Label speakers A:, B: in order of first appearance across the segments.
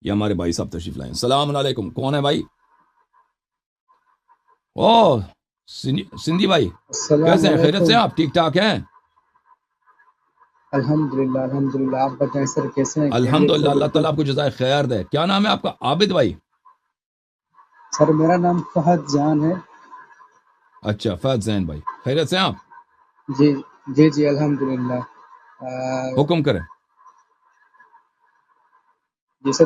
A: یہ ہمارے بھائی صاحب تشریف لائیں. السلام علیکم. کون ہے بھائی؟ او سندھی بھائی،
B: السلام
A: کیسے ہیں؟ خیریت سے
B: علیکم.
A: ہیں آپ؟ ٹھیک ٹھاک ہیں؟
B: الحمدللہ الحمدللہ. آپ بتائیں سر کیسے ہیں؟
A: الحمد
B: خیریت سے
A: للہ، اللہ
B: بالکل.
A: تعالیٰ آپ کو جزائے خیر دے. کیا نام ہے آپ کا؟ عابد بھائی؟
B: سر میرا نام فہد جان ہے.
A: اچھا فہد زین بھائی، خیریت سے ہیں آپ؟
B: جی جی جی الحمدللہ.
A: حکم کریں.
B: جی سر.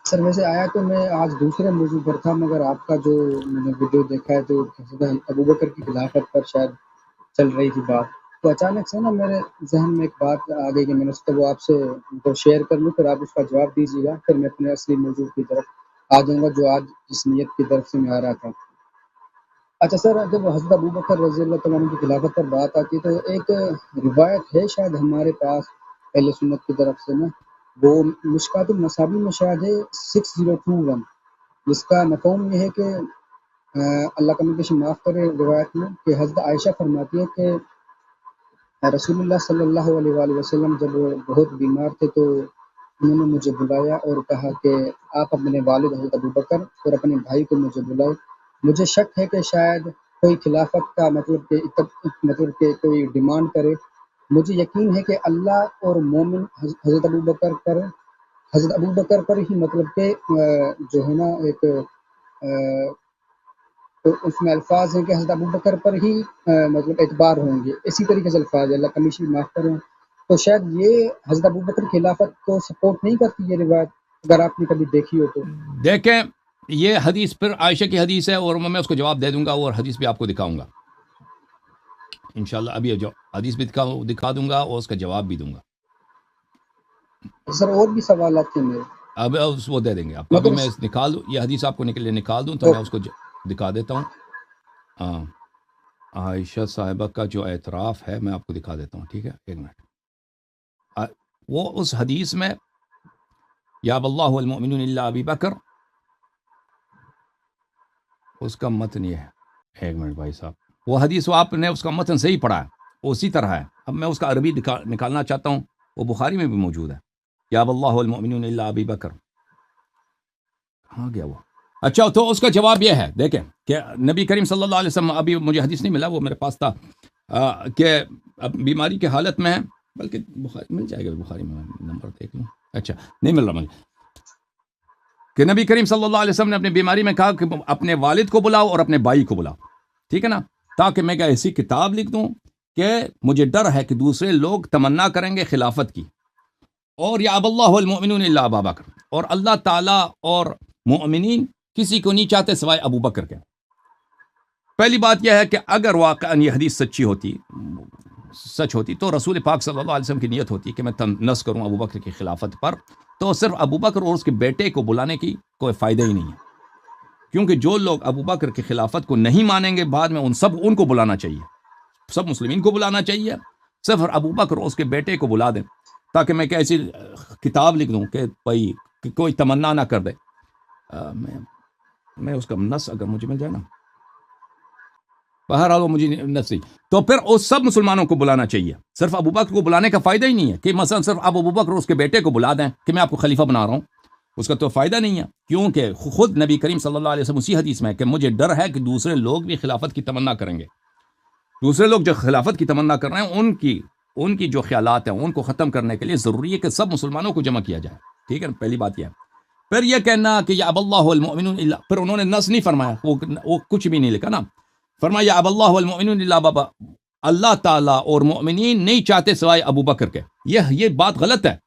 B: سر ویسے آیا تو میں آج دوسرے موضوع پر تھا، مگر آپ کا جو میں نے ویڈیو دیکھا ہے تو حضرت ابوبکر کی خلافت پر شاید چل رہی تھی بات، تو اچانک سے نا میرے ذہن میں ایک بات آ گئی کہ میں نے سوچا وہ آپ سے شیئر کر لوں، پھر آپ اس کا جواب دیجیے گا، پھر میں اپنے اصلی موضوع کی طرف آ جاؤں گا جو آج جس نیت کی طرف سے میں آ رہا تھا. اچھا سر، جب حضرت ابوبکر رضی اللہ تعالیٰ عنہ کی خلافت پر بات آتی ہے تو ایک روایت ہے شاید ہمارے پاس اہل سنت کی طرف سے نا، وہ مشکات المصابیح میں شاید ہے 6021، جس کا مفہوم یہ ہے کہ اللہ کا مجھے معاف کرے روایت میں، کہ حضرت عائشہ فرماتی ہے کہ رسول اللہ صلی اللہ علیہ وآلہ وسلم جب بہت بیمار تھے تو انہوں نے مجھے بلایا اور کہا کہ آپ اپنے والد حضرت ابوبکر اور اپنے بھائی کو مجھے بلائے، مجھے شک ہے کہ شاید کوئی خلافت کا مطلب کہ کوئی ڈیمانڈ کرے، مجھے یقین ہے کہ اللہ اور مومن حضرت ابوبکر پر ہی مطلب کہ جو ہے نا ایک تو اس میں الفاظ ہیں کہ حضرت ابوبکر پر ہی مطلب اعتبار ہوں گے، اسی طریقے سے الفاظ ہے، اللہ کمیشی معاف کریں. تو شاید یہ حضرت ابوبکر کی خلافت کو سپورٹ نہیں کرتی یہ روایت، اگر آپ نے کبھی دیکھی ہو تو.
A: دیکھیں، یہ حدیث پھر عائشہ کی حدیث ہے اور میں اس کو جواب دے دوں گا اور حدیث بھی آپ کو دکھاؤں گا انشاءاللہ. ابھی جو حدیث بھی دکھا دوں گا اور اس کا جواب بھی دوں گا.
B: سر اور بھی سوالات تھے میرے،
A: اب اس وہ دے دیں گے آپ کو. ابھی
B: مگر
A: میں نکال دوں یہ حدیث، آپ کو نکال دوں تو میں اس کو دکھا دیتا ہوں. عائشہ صاحبہ کا جو اعتراف ہے میں آپ کو دکھا دیتا ہوں، ٹھیک ہے؟ ایک منٹ. وہ اس حدیث میں یا اللہ المؤمنون الا ابی بکر، اس کا متن یہ ہے. ایک منٹ بھائی صاحب، وہ حدیث وہ آپ نے اس کا متن صحیح پڑھا ہے، وہ اسی طرح ہے. اب میں اس کا عربی نکالنا چاہتا ہوں، وہ بخاری میں بھی موجود ہے. یا اللہ المؤمنون الا ابی بکر، کہاں گیا وہ؟ اچھا، تو اس کا جواب یہ ہے، دیکھیں کہ نبی کریم صلی اللہ علیہ وسلم، ابھی مجھے حدیث نہیں ملا، وہ میرے پاس تھا، کہ اب بیماری کی حالت میں ہے، بلکہ بخاری مل جائے گا، بخاری میں نمبر دیکھ لوں. اچھا نہیں مل رہا مجھے، کہ نبی کریم صلی اللہ علیہ وسلم نے اپنی بیماری میں کہا کہ اپنے والد کو بلاؤ اور اپنے بھائی کو بلاؤ، ٹھیک ہے نا، تاکہ میں کیا ایسی کتاب لکھ دوں کہ مجھے ڈر ہے کہ دوسرے لوگ تمنا کریں گے خلافت کی. اور یا اب اللہ المؤمنون الا ابا بکر، اور اللہ تعالیٰ اور مؤمنین کسی کو نہیں چاہتے سوائے ابو بکر کے. پہلی بات یہ ہے کہ اگر واقعا یہ حدیث سچ ہوتی تو رسول پاک صلی اللہ علیہ وسلم کی نیت ہوتی کہ میں نص کروں ابو بکر کی خلافت پر، تو صرف ابو بکر اور اس کے بیٹے کو بلانے کی کوئی فائدہ ہی نہیں ہے، کیونکہ جو لوگ ابو بکر کی خلافت کو نہیں مانیں گے بعد میں ان کو بلانا چاہیے، سب مسلمین کو بلانا چاہیے، صرف ابو بکر اور اس کے بیٹے کو بلا دیں، تاکہ میں ایسی کتاب لکھ دوں کہ بھائی کوئی تمنا نہ کر دے. میں اس کا نص اگر مجھے مل جائے نا، بہرحال وہ مجھے نصی، تو پھر اس سب مسلمانوں کو بلانا چاہیے. صرف ابو بکر کو بلانے کا فائدہ ہی نہیں ہے کہ مثلا صرف ابو بکر اور اس کے بیٹے کو بلا دیں کہ میں آپ کو خلیفہ بنا رہا ہوں، اس کا تو فائدہ نہیں ہے، کیونکہ خود نبی کریم صلی اللہ علیہ وسلم اسی حدیث میں ہے کہ مجھے ڈر ہے کہ دوسرے لوگ بھی خلافت کی تمنا کریں گے. دوسرے لوگ جو خلافت کی تمنا کر رہے ہیں ان کی جو خیالات ہیں ان کو ختم کرنے کے لیے ضروری ہے کہ سب مسلمانوں کو جمع کیا جائے، ٹھیک ہے؟ پہلی بات یہ ہے. پھر یہ کہنا کہ یا اب اللہ المؤمنون الا، پھر انہوں نے نص نہیں فرمایا، وہ کچھ بھی نہیں لکھا نا، فرمایا اب اللہ المؤمنون الا بابا، اللہ تعالیٰ اور مؤمنین نہیں چاہتے سوائے ابو بکر کے. یہ بات غلط ہے،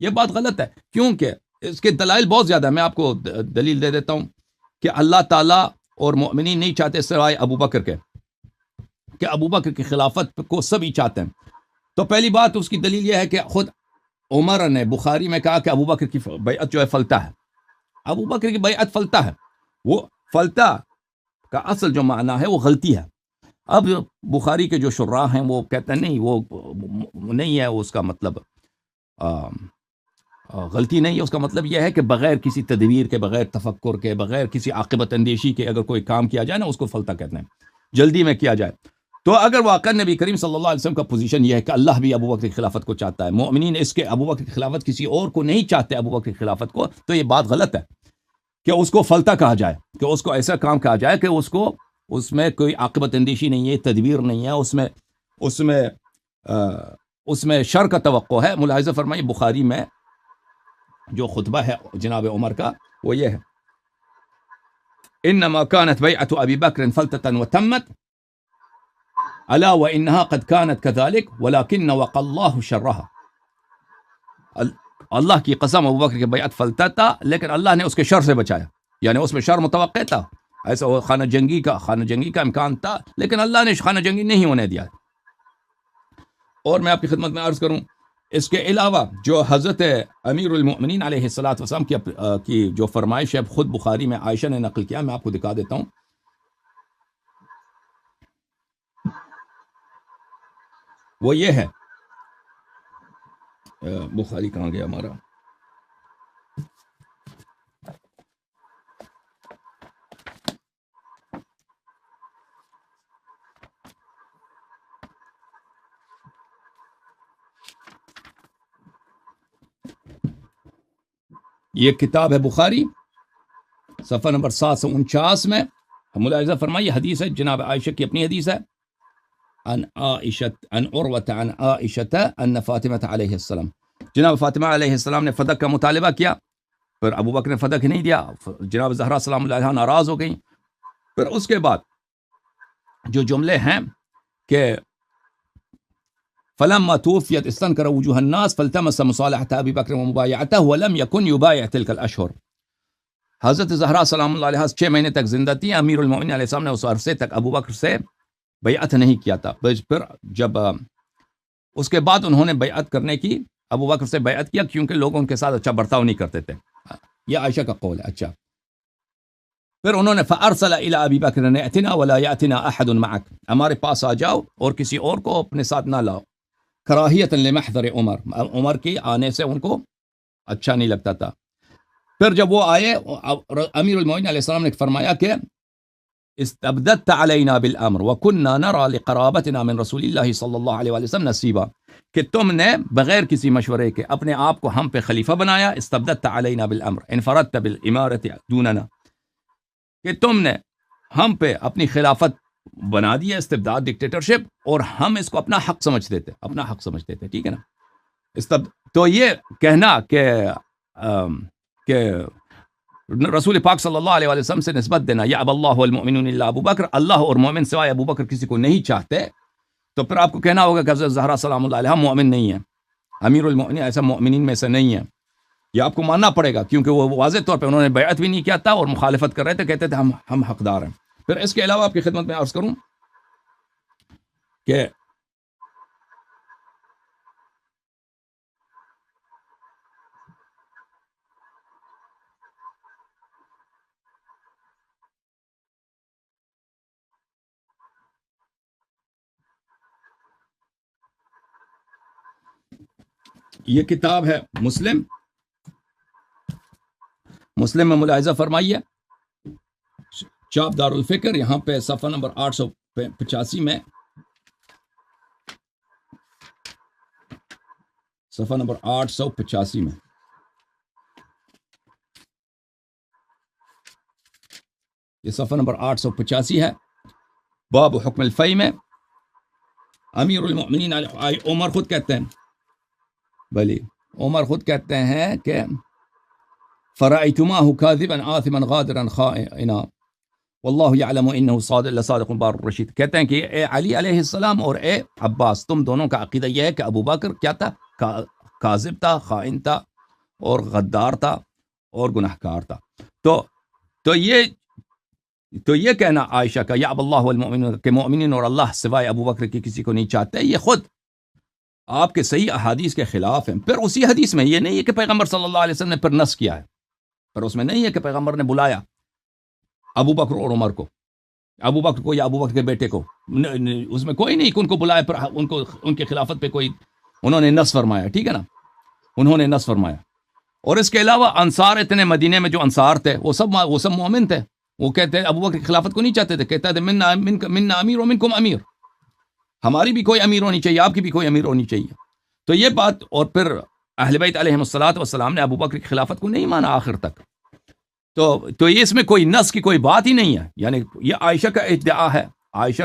A: یہ بات غلط ہے، کیونکہ اس کے دلائل بہت زیادہ ہے. میں آپ کو دلیل دے دیتا ہوں کہ اللہ تعالیٰ اور مؤمنین نہیں چاہتے سوائے ابو بکر کے، کہ ابو بکر کی خلافت کو سبھی چاہتے ہیں. تو پہلی بات اس کی دلیل یہ ہے کہ خود عمر نے بخاری میں کہا کہ ابو بکر کی بیعت جو ہے فلتہ ہے، ابو بکر کی بیعت فلتہ ہے. وہ فلتہ کا اصل جو معنی ہے وہ غلطی ہے. اب بخاری کے جو شراح ہیں وہ کہتے ہیں نہیں، وہ نہیں ہے، اس کا مطلب غلطی نہیں ہے، اس کا مطلب یہ ہے کہ بغیر کسی تدبیر کے، بغیر تفکر کے، بغیر کسی عاقبت اندیشی کے اگر کوئی کام کیا جائے نا اس کو فلتہ کہتے ہیں، جلدی میں کیا جائے. تو اگر واقعا نبی کریم صلی اللہ علیہ وسلم کا پوزیشن یہ ہے کہ اللہ بھی ابو بکر کی خلافت کو چاہتا ہے، مومنین اس کے ابو بکر کی خلافت کسی اور کو نہیں چاہتے ابو بکر کی خلافت کو، تو یہ بات غلط ہے کہ اس کو فلتہ کہا جائے، کہ اس کو ایسا کام کہا جائے کہ اس میں کوئی عاقبت اندیشی نہیں ہے، تدبیر نہیں ہے، اس میں شر کا توقع ہے۔ ملاحظہ فرمائیے بخاری میں جو خطبہ ہے جناب عمر کا وہ یہ ہے، انما كانت بیعت ابی بکر فلتة وتمت الا وانها قد كانت كذلك ولكن وقى الله شرها۔ اللہ کی قسم ابو بکر کی بیعت فلتہ تھا، لیکن اللہ نے اس کے شر سے بچایا، یعنی اس میں شر متوقع تھا، ایسا خانہ جنگی کا امکان تھا، لیکن اللہ نے خانہ جنگی نہیں ہونے دیا۔ اور میں آپ کی خدمت میں عرض کروں، اس کے علاوہ جو حضرت امیر المؤمنین علیہ السلام کی جو فرمائش ہے خود بخاری میں عائشہ نے نقل کیا، میں آپ کو دکھا دیتا ہوں۔ وہ یہ ہے، بخاری کہاں گیا ہمارا، یہ کتاب ہے بخاری صفحہ نمبر 749 میں، ملاحظہ فرمائیے حدیث ہے جناب عائشہ کی اپنی حدیث ہے، عن عروة عن عائشة ان فاطمة علیہ السلام، جناب فاطمہ علیہ السلام نے فدق کا مطالبہ کیا، پھر ابو بکر نے فدق نہیں دیا، جناب زہرا سلام اللہ علیہا ناراض ہو گئیں۔ پھر اس کے بعد جو جملے ہیں کہ فلما توفیت استنکر وجوہ الناس فالتمس مصالحة ابی بکر ومبایعته ولم يكن يبايع تلك الاشهر، حضرت زہرا سلام اللہ علیہا 6 مہینے تک زندہ تھی، امیر المؤمنین علیہ السلام نے اس عرصے تک ابو بکر سے بیعت نہیں کیا تھا، پھر جب اس کے بعد انہوں نے بیعت کرنے کی، ابو بکر سے بیعت کیا کیونکہ لوگ ان کے ساتھ اچھا برتاؤ نہیں کرتے تھے، یہ عائشہ کا قول ہے۔ اچھا، پھر انہوں نے فارسل الى ابی بکر ائتنا ولا یاتنا احد معک، ہمارے پاس آ جاؤ اور کسی اور کو اپنے ساتھ نہ لاؤ، کراہیۃ لمحضر عمر کی آنے سے ان کو اچھا نہیں لگتا تھا۔ پھر جب وہ آئے، امیر المؤمنین علیہ السلام نے فرمایا کہ استبدت علینا بالامر وکنا نرى لقرابتنا من رسول اللہ صلی اللہ علیہ وسلم نصیبا، کہ تم نے بغیر کسی مشورے کے اپنے آپ کو ہم پہ خلیفہ بنایا، استبدت علینا بالامر انفردت بالامارۃ دوننا، کہ تم نے ہم پہ اپنی خلافت بنا دی ہے، استبداد ڈکٹیٹرشپ، اور ہم اس کو اپنا حق سمجھتے تھے، ٹھیک ہے نا۔ تو یہ کہنا کہ رسول پاک صلی اللہ علیہ وسلم سے نسبت دینا، یا اب اللہ والمؤمنون الا ابو بکر، اللہ اور مومن سوائے ابو بکر کسی کو نہیں چاہتے، تو پھر آپ کو کہنا ہوگا کہ حضرت زہرا سلام اللہ علیہا مومن نہیں ہے، امیر المؤمنین ایسا مومنین میں سے نہیں ہے، یہ آپ کو ماننا پڑے گا، کیونکہ وہ واضح طور پہ انہوں نے بیعت بھی نہیں کیا تھا اور مخالفت کر رہے تھے، کہتے تھے ہم حقدار ہیں۔ پھر اس کے علاوہ آپ کی خدمت میں عرض کروں کہ یہ کتاب ہے مسلم میں ملاحظہ فرمائیے، چاپ دار الفکر، یہاں پہ صفحہ نمبر 885 میں، صفحہ نمبر 885 میں یہ صفحہ نمبر 885 ہے، باب حکم الفی میں امیر المؤمنین عمر خود کہتے ہیں، عمر خود کہتے ہیں کہ فرأيتماه كاذبا آثما غادرا خائنا واللہ یعلم انہ لصادق بار الرشید، کہتے ہیں کہ اے علی علیہ السلام اور اے عباس، تم دونوں کا عقیدہ یہ ہے کہ ابو بکر کیا تھا، کاذب تھا، خائن تھا اور غدار تھا اور گناہگار تھا۔ تو یہ کہنا عائشہ کا، یا اب اللہ والمؤمنون، کہ مومنین اور اللہ سوائے ابو بکر کی کسی کو نہیں چاہتے، یہ خود آپ کے صحیح احادیث کے خلاف ہیں۔ پھر اسی حدیث میں یہ نہیں ہے کہ پیغمبر صلی اللہ علیہ وسلم نے پھر نص کیا ہے، پر اس میں نہیں ہے کہ پیغمبر نے بلایا ابو بکر اور عمر کو، ابو بکر کو یا ابو بکر کے بیٹے کو، اس میں کوئی نہیں کہ ان کو بلایا پر ان کی خلافت پہ کوئی انہوں نے نص فرمایا، ٹھیک ہے نا، انہوں نے نص فرمایا۔ اور اس کے علاوہ انصار اتنے مدینے میں جو انصار تھے وہ سب مومن تھے، وہ کہتے ہیں ابو بکر کی خلافت کو نہیں چاہتے تھے، کہتا تھے منا امیر و منکم امیر، ہماری بھی کوئی امیر ہونی چاہیے، آپ کی بھی کوئی امیر ہونی چاہیے. تو یہ بات. اور پھر اہل بیت علیہم الصلوۃ والسلام نے ابو بکر کی خلافت کو نہیں مانا آخر تک. تو یہ اس میں کوئی نص کی کوئی بات ہی نہیں ہے. یعنی یہ عائشہ کا ادعا ہے. عائشہ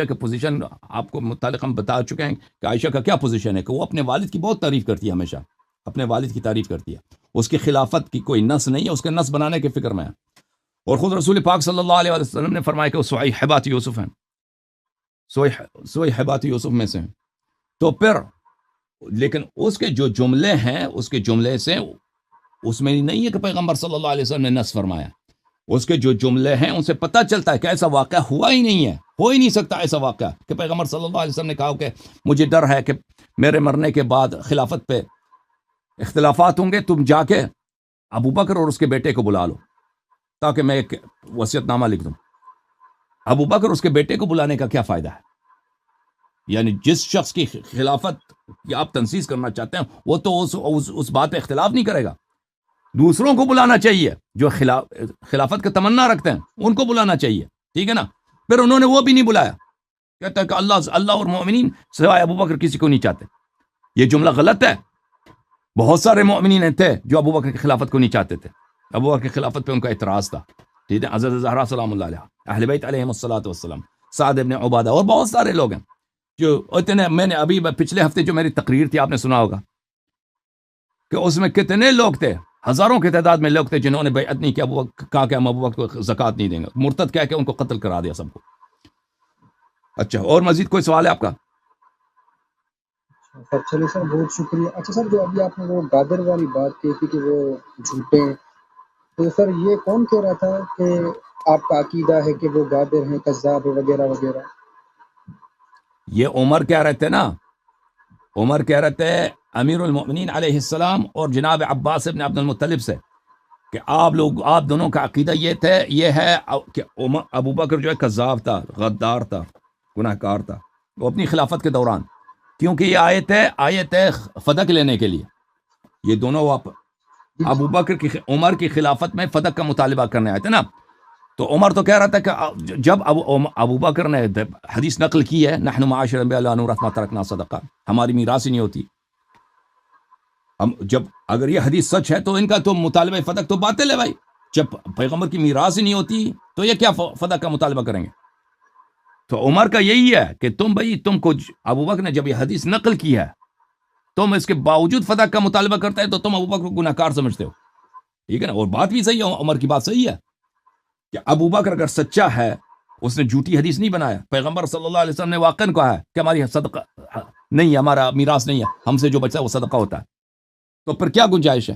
A: کا پوزیشن آپ کو متعلق ہم بتا چکے ہیں کہ عائشہ کا کیا پوزیشن ہے، کہ وہ اپنے والد کی بہت تعریف کرتی ہے، ہمیشہ اپنے والد کی تعریف کرتی ہے. اس کی خلافت کی کوئی نص نہیں ہے، اس کے نص بنانے کے فکر میں ہے. اور خود رسول پاک صلی اللہ علیہ وسلم نے فرمایا کہ وہ صحیحبات یوسف ہیں، صحیحبات یوسف میں سے ہیں. تو پھر لیکن اس کے جو جملے ہیں، اس کے جملے سے اس میں نہیں ہے کہ پیغمبر صلی اللہ علیہ وسلم نے نص فرمایا. اس کے جو جملے ہیں ان سے پتہ چلتا ہے کہ ایسا واقعہ ہوا ہی نہیں ہے، ہو ہی نہیں سکتا ایسا واقعہ کہ پیغمبر صلی اللہ علیہ وسلم نے کہا کہ مجھے ڈر ہے کہ میرے مرنے کے بعد خلافت پہ اختلافات ہوں گے، تم جا کے ابو بکر اور اس کے بیٹے کو بلا لو تاکہ میں ایک وصیت نامہ لکھ دوں. ابو بکر اس کے بیٹے کو بلانے کا کیا فائدہ ہے؟ یعنی جس شخص کی خلافت کی آپ تنسیز کرنا چاہتے ہیں وہ تو اس بات پہ اختلاف نہیں کرے گا. دوسروں کو بلانا چاہیے جو خلافت کا تمنا رکھتے ہیں، ان کو بلانا چاہیے، ٹھیک ہے نا. پھر انہوں نے وہ بھی نہیں بلایا، کہتا ہے کہ اللہ اور مومنین سوائے ابو بکر کسی کو نہیں چاہتے. یہ جملہ غلط ہے. بہت سارے مومنین تھے جو ابو بکر کی خلافت کو نہیں چاہتے تھے. ابو بکر کی خلافت پہ ان کا اعتراض تھا، ٹھیک ہے. حضرت زہرا سلام اللہ علیہ، اہل بیت علیہم الصلوۃ والسلام، سعد ابن عبادہ اور بہت سارے لوگ ہیں جو اتنے. میں نے ابھی پچھلے ہفتے جو میری تقریر تھی آپ نے سنا ہوگا کہ اس میں کتنے لوگ تھے، ہزاروں کی تعداد میں لوگ تھے جنہوں نے بیعت نہیں کیا، کہا کہ ہم ابو بکر کو زکوٰۃ نہیں دیں گے، مرتد کہہ کے ان کو قتل کرا دیا سب کو. اچھا، اور مزید کوئی سوال ہے آپ کا؟
B: سر چلیے سر، بہت شکریہ. اچھا سر، جو ابھی آپ نے وہ گادر والی بات کی تھی کہ وہ جھوٹے ہیں، تو سر یہ کون کہہ رہا تھا کہ آپ کا عقیدہ ہے کہ وہ گادر ہیں، کذاب ہیں وغیرہ وغیرہ؟
A: یہ عمر کہہ رہے تھے نا، عمر کہہ رہے تھے امیر المؤمنین علیہ السلام اور جناب عباس ابن عبد المطلب سے کہ آپ دونوں کا عقیدہ یہ ہے کہ ابو بکر جو ہے کذاب تھا، غدار تھا، گناہ کار تھا، وہ اپنی خلافت کے دوران. کیونکہ یہ آیت ہے فدق لینے کے لیے. یہ دونوں ابو بکر کی عمر کی خلافت میں فدق کا مطالبہ کرنے آئے تھے نا. تو عمر تو کہہ رہا تھا کہ جب ابو بکر نے حدیث نقل کی ہے، نحن معاشر الانبیاء لا نورث ما ترکنا صدقہ، ہماری میراث ہی نہیں ہوتی. جب اگر یہ حدیث سچ ہے تو ان کا تو مطالبہ فدق تو باطل ہے بھائی. جب پیغمبر کی میراث ہی نہیں ہوتی تو یہ کیا فدق کا مطالبہ کریں گے؟ تو عمر کا یہی ہے کہ تم کو ابو بکر نے جب یہ حدیث نقل کی ہے، تم اس کے باوجود فدق کا مطالبہ کرتے ہیں تو تم ابو بکر کو گناہ کار سمجھتے ہو، ٹھیک ہے نا. اور بات بھی صحیح ہے، عمر کی بات صحیح ہے کہ ابو بکر اگر سچا ہے، اس نے جھوٹی حدیث نہیں بنایا. پیغمبر صلی اللہ علیہ وسلم نے واقعاً کہا ہے کہ ہماری صدقہ نہیں ہے، ہمارا میراث نہیں ہے، ہم سے جو بچتا ہے وہ صدقہ ہوتا ہے. تو پھر کیا گنجائش ہے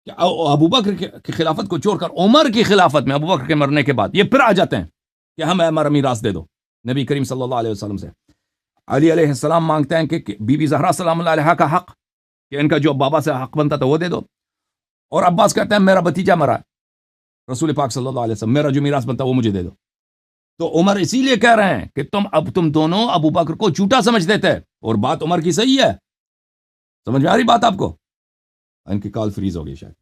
A: کہ ابو بکر کی خلافت کو چھوڑ کر عمر کی خلافت میں ابو بکر کے مرنے کے بعد یہ پھر آ جاتے ہیں کہ ہمیں ہمارا میراث دے دو نبی کریم صلی اللہ علیہ وسلم سے. علی علیہ السلام مانگتے ہیں کہ بی بی زہرا سلام اللہ علیہ کا حق، کہ ان کا جو بابا سے حق بنتا تھا وہ دے دو. اور عباس کہتے ہیں میرا بھتیجا مرا، رسول پاک صلی اللہ علیہ وسلم، میرا جو میراث بنتا وہ مجھے دے دو. تو عمر اسی لیے کہہ رہے ہیں کہ تم دونوں ابو بکر کو جھوٹا سمجھتے تھے، اور بات عمر کی صحیح ہے. سمجھ میں آ رہی بات آپ کو؟ ان کی کال فریز ہو گئی شاید.